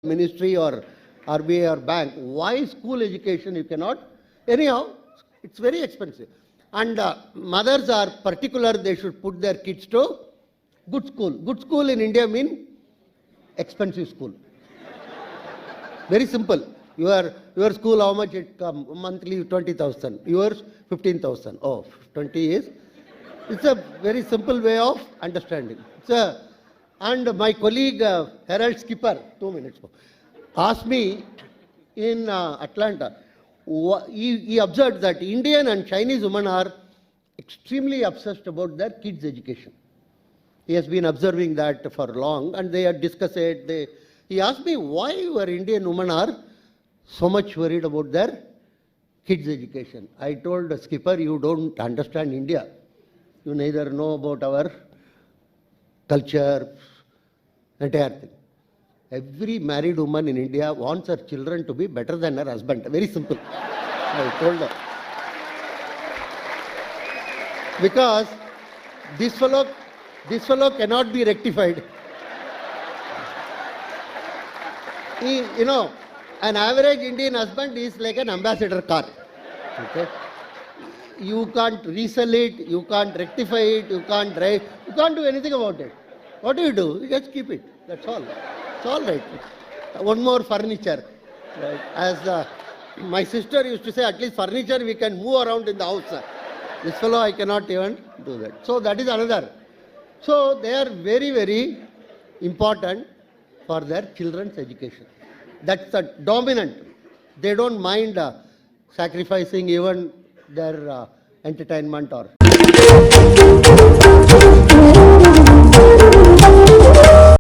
ministry or RBI or bank. Why school education you cannot? Anyhow, it's very expensive. And mothers are particular, they should put their kids to good school. Good school in India mean expensive school. Very simple. Your school, how much it come? Monthly 20,000. Yours 15,000. Oh, 20 is. It's a very simple way of understanding. And my colleague Harold Skipper, 2 minutes, asked me in Atlanta. He observed that Indian and Chinese women are extremely obsessed about their kids' education. He has been observing that for long, and they had discussed it. He asked me why our Indian women are so much worried about their kids' education. I told Skipper, you don't understand India. You neither know about our culture, entire thing. Every married woman in India wants her children to be better than her husband. Very simple. I told her. Because this fellow cannot be rectified. An average Indian husband is like an ambassador car. Okay? You can't resell it, you can't rectify it, you can't drive, you can't do anything about it. What do? You just keep it. That's all. It's all right. One more furniture. Right? As my sister used to say, at least furniture we can move around in the house. This fellow, I cannot even do that. So that is another. So they are very, very important for their children's education. That's the dominant. They don't mind sacrificing even their entertainment or